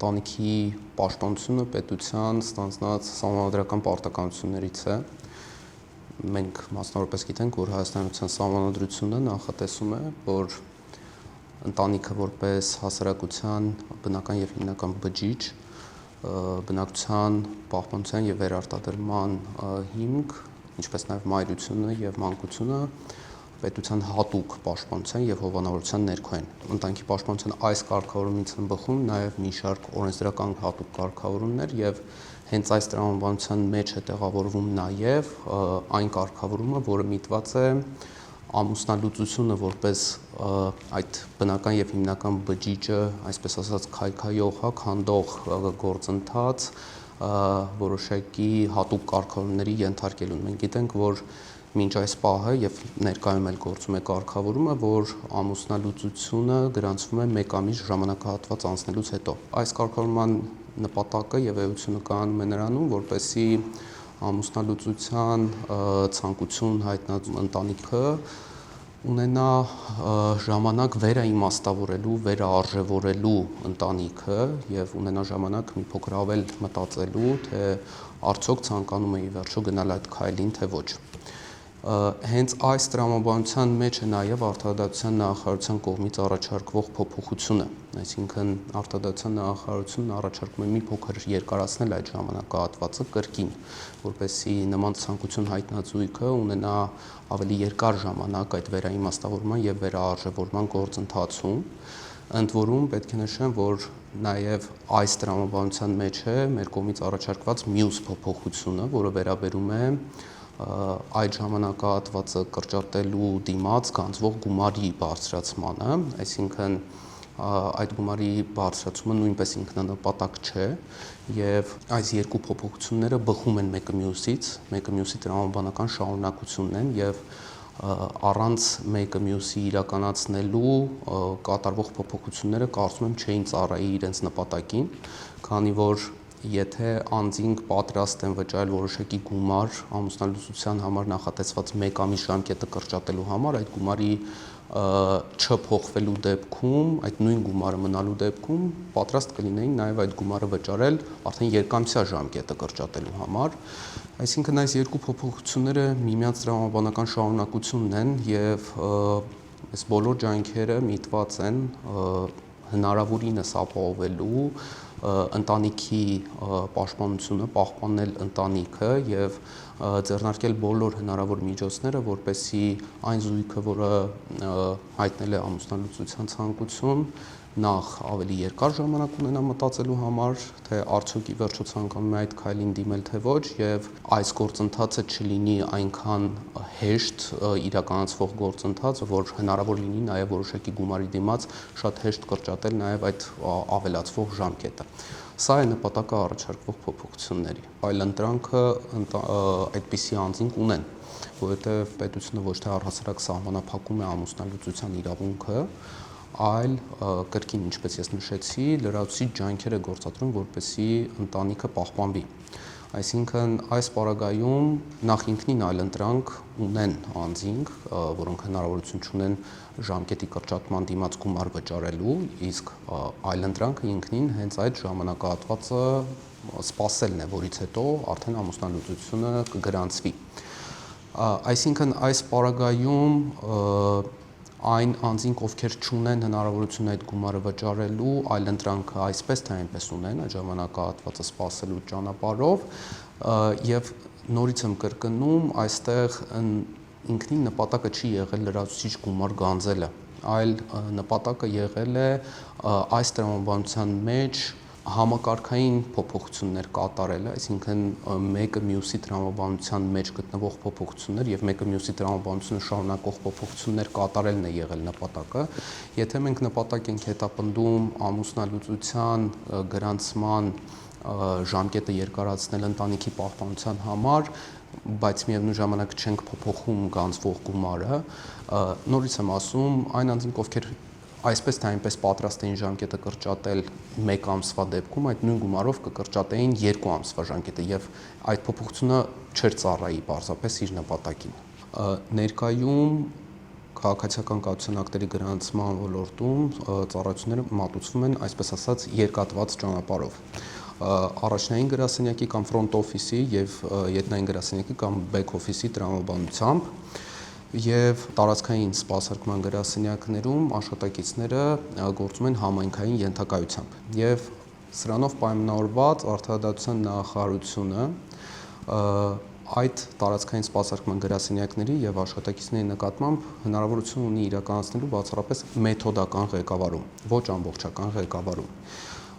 ընտանիքի պաշտպանությունը պետության ստանձնած սահմանադրական պարտականություններից է։ Մենք մասնավորապես գիտենք, որ Հայաստանության սահմանադրությունը նախատեսում է, որ ընտանիքը որպես հասարակության բնական եւ հիմնական բջիջ, բնակչության պահպանության եւ վերարտադրման հիմք, ինչպես նաեւ մայրությունը եւ մանկությունը պետության հատուկ պաշտպանության եւ հովանավորության ներքո են։ Ընտանիքի պաշտպանության այս կարգավորումից են բխում նաեւ մի շարք օրենսդրական հատուկ կարգավորումներ եւ հենց այս տրամաբանության մեջ է տեղավորվում նաեւ այն կարգավորումը, որը միտված է ամուսնալուծությունը որպես այդ բնական եւ հիմնական բջիջը, այսպես ասած, քայքայող, քանդող գործընթաց որոշակի հատուկ կարգավորումների ենթարկելուն։ Մենք գիտենք, որ մինչ այս պահը եւ ներկայում էլ գործում է կարգավորումը, որ ամուսնալուծությունը գրանցվում է 1 ամիս ժամանակահատված անցնելուց հետո։ Այս կարգավորման նպատակը եւ էությունը կայանում է նրանում, որպեսզի ամուսնալուծության ցանկություն հայտնած ընտանիքը ունենա ժամանակ վերաիմաստավորելու, վերաարժևորելու ընտանիքը եւ ունենա ժամանակ մի փոքր ավել մտածելու, թե արդյոք ցանկանում է ի վերջո գնալ այդ քայլին, թե ոչ։ Հենց այս տրամաբանության մեջ է նաև արտարադատության նախարարության կողմից առաջարկվող փոփոխությունը, այսինքն արտարադատության նախարարությունն առաջարկում է մի փոքր երկարացնել այդ ժամանակահատվածը կրկին, որպեսզի նման ցանկություն հայտնած զույգը ունենա ավելի երկար ժամանակ այդ վերաիմաստավորման եւ վերաարժևորման գործընթացում։ Ընդ որում պետք է նշեմ, որ նաև այս տրամաբանության մեջ է մեր կողմից առաջարկված մյուս փոփոխությունը, որը վերաբերում է այդ ժամանակահատվածը կրճատելու դիմաց գանձվող գումարի բարձրացմանը, այսինքն այդ գումարի բարձրացումը նույնպես ինքնանպատակ չէ եւ այս երկու փոփոխությունները բխում են մեկը մյուսի տրամաբանական շարունակությունն են եւ առանց մեկը մյուսի իրականացնելու կատարվող փոփոխությունները կարծում եմ չէին ծառայի իրենց նպատակին, քանի որ եթե անձինք պատրաստ են վճարել որոշակի գումար ամուսնալուծության համար նախատեսված 1 ամիս ժամկետը կրճատելու համար, այդ գումարի չփոխվելու դեպքում, այդ նույն գումարը մնալու դեպքում պատրաստ կլինեին նաև այդ գումարը վճարել արդեն երկամսյա ժամկետը կրճատելու համար։ Այսինքն այս երկու փոփոխությունները միմյանց տրամաբանական շարունակությունն են եւ այս բոլոր ջանքերը միտված են հնարավորինս ապահովելու ընտանիքի պաշտպանությունը, պահպանել ընտանիքը եւ ձեռնարկել բոլոր հնարավոր միջոցները, որպեսզի այն զույգը, որը հայտնել է ամուսնալուծության ցանկություն, նախ ավելի երկար ժամանակ ունենա մտածելու համար, թե արդյոք ի վերջո ցանկանում է այդ քայլին դիմել, թե ոչ, եւ այս գործընթացը չլինի այնքան հեշտ իրականացվող գործընթաց, որ հնարավոր լինի նաեւ որոշակի գումարի դիմաց շատ հեշտ կրճատել նաեւ այդ ավելացվող ժամկետը։ Սա է նպատակը առաջարկվող փոփոխությունների։ Այլընտրանքը այդպիսի անձինք ունեն, որովհետև պետությունը ոչ թե առհասարակ սահմանափակում է ամուսնալուծության իրավունքը, այլ կրկին, ինչպես ես նշեցի, լրացուցիչ ջանքեր է գործադրում, որպեսզի ընտանիքը պահպանվի։ Այսինքն այս պարագայում նախ ինքնին այլընտրանք ունեն անձինք, որոնք հնարավորություն չունեն ժամկետի կրճատման դիմաց գումար վճարելու, իսկ այլընտրանքը ինքնին հենց այդ ժամանակահատվածը սպասելն է, որից հետո արդեն ամուսնալուծությունը կգրանցվի։ Այսինքն այս պարագայում այն անձինք, ովքեր չունեն հնարավորություն այդ գումարը վճարելու, այլընտրանքը այսպես թե այնպես ունեն այդ ժամանակահատվածը սպասելու ճանապարհով եւ նորից եմ կրկնում, այստեղ ինքնին նպատակը չի եղել լրացուցիչ գումար գանձելը, այլ նպատակը եղել է այս տրամաբանության մեջ համակարգային փոփոխություններ կատարելը, այսինքն մեկը մյուսի տրամաբանության մեջ գտնվող փոփոխություններ եւ մեկը մյուսի տրամաբանությունը շարունակող փոփոխություններ կատարելն է եղել նպատակը։ Եթե մենք նպատակ ենք հետապնդում ամուսնալուծության գրանցման ժամկետը երկարացնել ընտանիքի պահպանության համար, բայց միևնույն ժամանակ չենք փոփոխում գանձվող գումարը, նորից եմ ասում, այն անձինք, ովքեր այսպես թե այնպես պատրաստ էին ժամկետը կրճատել 1 ամսվա դեպքում, այդ նույն գումարով կկրճատեին 2 ամսվա ժամկետը եւ այդ փոփոխությունը չէր ծառայի պարզապես իր նպատակին։ Ներկայում քաղաքացիական կայունության ակտերի գրանցման ոլորտում ծառայությունները մատուցվում են, այսպես ասած, երկատված ճանապարհով։ Առաջնային գրասենյակի կամ front office-ի եւ ետնային գրասենյակի կամ back office-ի տրամաբանությամբ եւ տարածքային սպասարկման գրասենյակներում աշխատակիցները գործում են համայնքային ենթակայությամբ եւ սրանով պայմանավորված Արդարադատության նախարարությունը այդ տարածքային սպասարկման գրասենյակների եւ աշխատակիցների նկատմամբ հնարավորություն ունի իրականացնելու բացառապես մեթոդական ղեկավարում, ոչ ամբողջական ղեկավարում։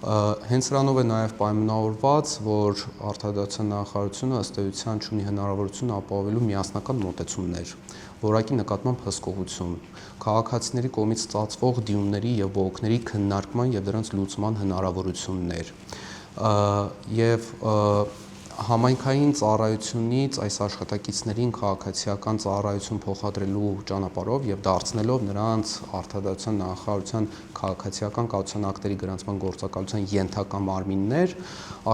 Հենց սրանով է նաև պայմանավորված, որ Արդարադատության նախարարությունը ըստ էության ունի հնարավորություն ապահովելու միասնական մոտեցումներ, որակի նկատմամբ հսկողություն, քաղաքացիների կողմից ծածվող դիմումների եւ բողոքների քննարկման եւ դրանց լուծման հնարավորություններ եւ համայնքային ծառայությունից այս աշխատակիցներին քաղաքացիական ծառայություն փոխադրելու ճանապարհով եւ դարձնելով նրանց Արդարադատության նախարարության քաղաքացիական կայունության ակտերի գրանցման գործակալության ենթակա մարմիններ,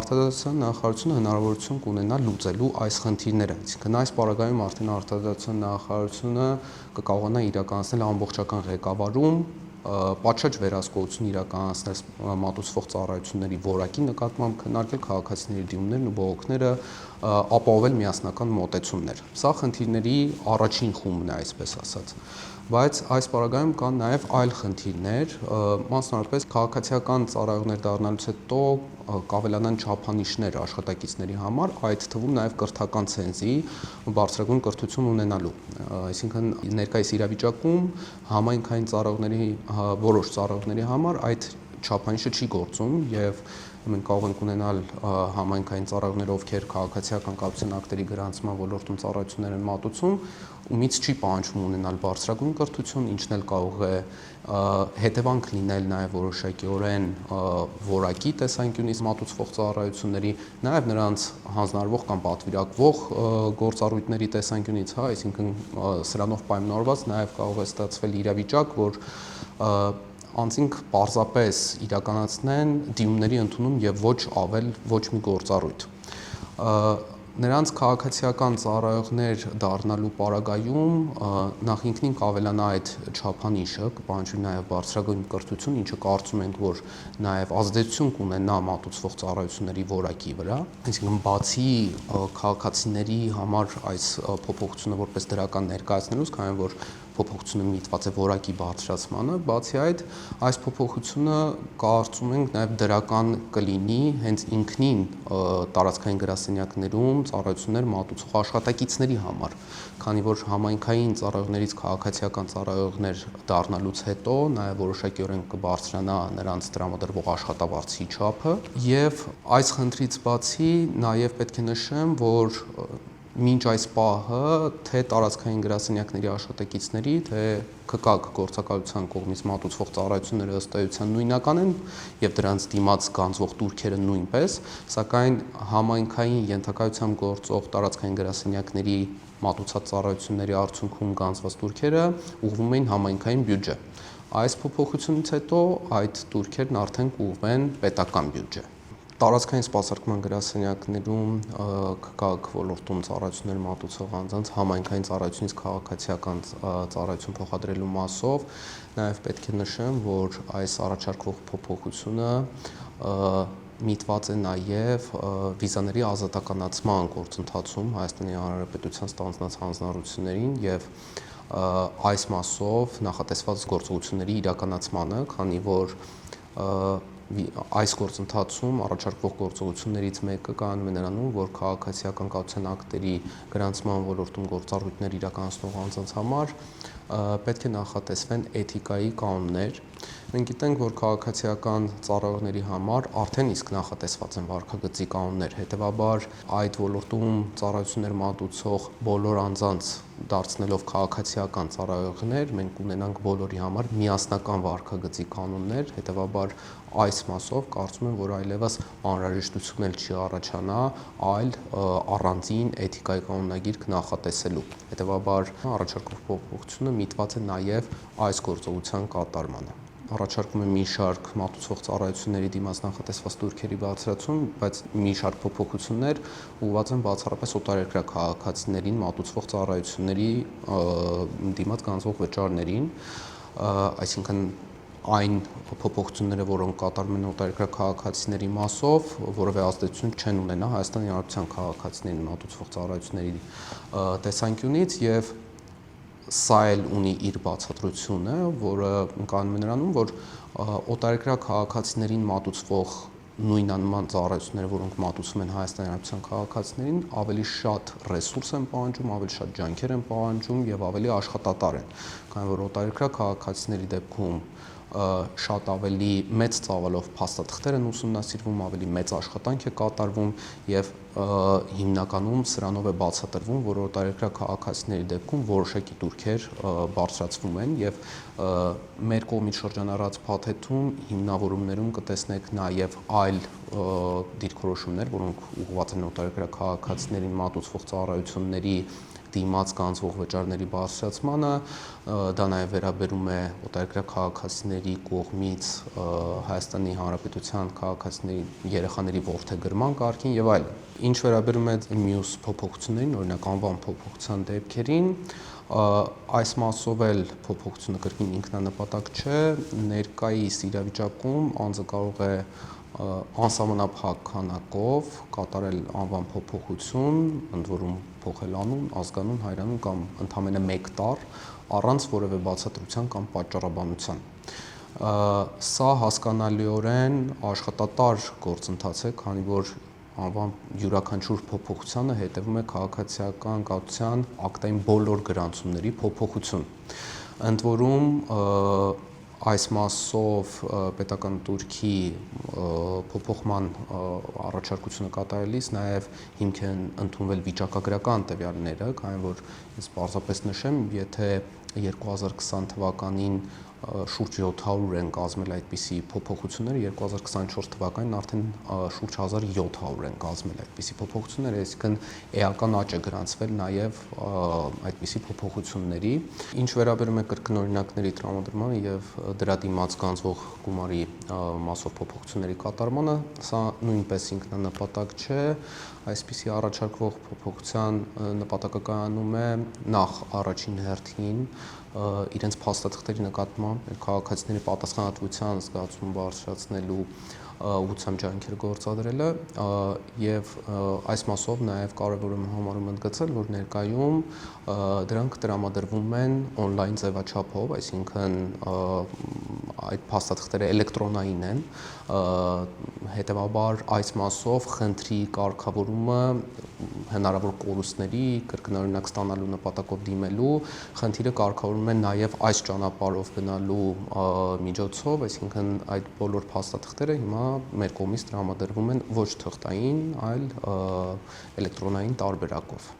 Արդարադատության նախարարությունը հնարավորություն կունենա լուծելու այս խնդիրները։ Այսինքն այս պարագայում արդեն Արդարադատության նախարարությունը կկարողանա իրականացնել ամբողջական ղեկավարում, պատշաճ վերահսկողություն իրականացնել մատուցվող ծառայությունների որակի նկատմամբ, քննարկել քաղաքացիների դիմումներն ու բողոքները, ապահովել միասնական մոտեցումներ։ Սա խնդիրների առաջին խումբն է, այսպես ասած։ Բայց այս պարագայում կան նաև այլ խնդիրներ, մասնավորապես քաղաքացիական ծառայողներ դառնալուց հետո կավելանան չափանիշներ աշխատակիցների համար, այդ թվում նաև կրթական ցենզի բարձրագույն կրթություն ունենալու։ Այսինքն ներկայիս իրավիճակում համայնքային ծառայողների որոշ ծառայողների համար այդ չափանիշը չի գործում եւ մենք կարող ենք ունենալ համայնքային ծառայողներ, ովքեր քաղաքացիական կայունության ակտերի գրանցման ոլորտում ծառայություններ են մատուցում, ումից չի պահանջվում ունենալ բարձրագույն կրթություն, ինչն էլ կարող է հետևանք լինել նաև որոշակիորեն որակի տեսանկյունից մատուցվող ծառայությունների, նաև նրանց հանձնարարվող կամ պատվիրակվող գործառույթների տեսանկյունից, այսինքն սրանով պայմանավորված նաև կարող է ստացվել իրավիճակ, որ անձինք պարզապես իրականացնեն դիմումների ընդունում եւ ոչ ավել ոչ մի գործառույթ։ Նրանց քաղաքացիական ծառայողներ դառնալու պարագայում նախ ինքնին կավելանա այդ չափանիշը, կպահանջվի նաև բարձրագույն կրթություն, ինչը կարծում ենք, որ նաև ազդեցություն կունենա մատուցվող ծառայությունների որակի վրա։ Այսինքն բացի քաղաքացիների համար այս փոփոխությունը որպես դրական ներկայացնելուց, քանի որ փոփոխությունը միտված է որակի բարձրացմանը, բացի այդ, այս փոփոխությունը կարծում ենք նաև դրական կլինի հենց ինքնին տարածքային գրասենյակներում ծառայություններ մատուցող աշխատակիցների համար, քանի որ համայնքային ծառայողներից քաղաքացիական ծառայողներ դառնալուց հետո նաև որոշակիորեն կբարձրանա նրանց տրամադրվող աշխատավարձի չափը եւ այս խնդրից բացի նաև պետք է նշեմ, որ մինչ այս պահը թե տարածքային գրասենյակների աշխատակիցների, թե ԿԿԱԳ գործակալության կողմից մատուցվող ծառայությունները ըստ էության նույնական են եւ դրանց դիմաց գանձվող տուրքերը նույնպես, սակայն համայնքային ենթակայությամբ գործող տարածքային գրասենյակների մատուցած ծառայությունների արդյունքում գանձված տուրքերը ուղղվում են համայնքային բյուջե։ Այս փոփոխությունից հետո այդ տուրքերն արդեն կուղղվեն պետական բյուջե։ Տարածքային սպասարկման գրասենյակներում ԿԿԱԳ ոլորտում ծառայություններ մատուցող անձանց համայնքային ծառայությունից քաղաքացիական ծառայություն փոխադրելու մասով նաև պետք է նշեմ, որ այս առաջարկվող փոփոխությունը միտված է նաև վիզաների ազատականացման գործընթացում Հայաստանի Հանրապետության ստանձնած հանձնառություններին եւ այս մասով նախատեսված գործողությունների իրականացմանը, քանի որ այս գործընթացում առաջարկվող գործողություններից մեկը կայանում է նրանում, որ քաղաքացիական կայունության ակտերի գրանցման ոլորտում գործառույթներ իրականացնող անձանց համար պետք է նախատեսվեն էթիկայի կանոններ։ Մենք գիտենք, որ քաղաքացիական ծառայողների համար արդեն իսկ նախատեսված են վարքագծի կանոններ, հետևաբար այդ ոլորտում ծառայություններ մատուցող բոլոր անձանց դարձնելով քաղաքացիական ծառայողներ, մենք կունենանք բոլորի համար միասնական վարքագծի կանոններ, հետևաբար այս մասով կարծում եմ, որ այլևս անհրաժեշտություն էլ չի առաջանա այլ առանձին էթիկայի կանոնագիր նախատեսելու։ Հետևաբար առաջարկվող փոփոխությունը միտված է նաև այս գործողության կատարմանը։ առաջարկում է մի շարք մատուցվող ծառայությունների դիմաց նախատեսված տուրքերի բարձրացում, բայց մի շարք փոփոխություններ ուղղված են բացառապես օտարերկրյա քաղաքացիներին մատուցվող ծառայությունների դիմաց գանձվող վճարներին, այսինքն այն փոփոխությունները, որոնք կատարում են օտարերկրյա քաղաքացիների մասով, որևէ ազդեցություն չեն ունենա Հայաստանի Հանրապետության քաղաքացիներին մատուցվող ծառայությունների տեսանկյունից եւ սա էլ ունի իր բացատրությունը, որը կանում է նրանում, որ օտարերկրյա քաղաքացիներին մատուցվող նույնանման ծառայությունները, որոնք մատուցվում են Հայաստանի Հանրապետության քաղաքացիներին, ավելի շատ ռեսուրս են պահանջում, ավելի շատ ջանքեր են պահանջում եւ ավելի աշխատատար են, քանի որ օտարերկրյա քաղաքացիների դեպքում շատ ավելի մեծ ծավալով փաստաթղթեր են ուսումնասիրվում, ավելի մեծ աշխատանք է կատարվում եւ հիմնականում սրանով է բացատրվում, որ օտարերկրյա քաղաքացիների դեպքում որոշակի տուրքեր բարձրացվում են եւ մեր կողմից շրջանառած փաթեթում հիմնավորումներում կտեսնեք նաեւ այլ դիրքորոշումներ, որոնք ուղղված են օտարերկրյա քաղաքացիներին մատուցվող ծառայությունների դիմաց կանցվող վճարների բարձրացմանը, դա նաև վերաբերում է օտարերկրյա քաղաքացիների կողմից Հայաստանի Հանրապետության քաղաքացիների երեխաների որդեգրման կարգին եւ այլն։ Ինչ վերաբերում է մյուս փոփոխություններին, օրինակ անվան փոփոխության դեպքերին, այս մասով էլ փոփոխությունը կրկին ինքնանպատակ չէ, ներկայիս իրավիճակում անձը կարող է անսահմանափակ քանակով կատարել անվան փոփոխություն, ընդ որում փոխել անուն, ազգանուն, հայրանուն կամ ընդամենը 1 տարր առանց որևէ բացատրության կամ պատճառաբանության։ Սա հասկանալիորեն աշխատատար գործընթաց է, քանի որ անվան յուրաքանչյուր փոփոխությանը հետևում է քաղաքացիական կացության ակտային բոլոր գրանցումների փոփոխություն։ Ընդ որում այս մասով պետական տուրքի փոփոխման առաջարկությունը կատարելիս նաև հիմք են ընդունվել վիճակագրական տվյալները, քանի որ ես պարզապես նշեմ, եթե 2020 թվականին շուրջ 700 են կազմել այդպիսի փոփոխությունները, 2024 թվականին արդեն շուրջ 1700 են կազմել այդպիսի փոփոխությունները, այսինքն էական աճ է գրանցվել նաև այդպիսի փոփոխությունների։ Ինչ վերաբերում է կրկնօրինակների տրամադրմանը եւ դրա դիմաց գանձվող գումարի մասով փոփոխությունների կատարմանը, սա նույնպես ինքնանպատակ չէ, այսպիսի առաջարկվող փոփոխության նպատակը կայանում է նախ առաջին հերթին իրենց փաստաթղթերի նկատմամբ քաղաքացիների պատասխանատվության զգացում բարձրացնելու ուղղությամբ ջանքեր գործադրելը եւ այս մասով նաեւ կարեւոր եմ համարում ընդգծել, որ ներկայում դրանք տրամադրվում են on-line ձևաչափով, այսինքն այդ փաստաթղթերը էլեկտրոնային են, հետեւաբար այս մասով խնդրի կարգավորումը հնարավոր կորուստների կրկնօրինակ ստանալու նպատակով դիմելու խնդիրը կարգավորվում է նաև այս ճանապարհով գնալու միջոցով, այսինքն այդ բոլոր փաստաթղթերը հիմա մեր կողմից տրամադրվում են ոչ թղթային, այլ էլեկտրոնային տարբերակով։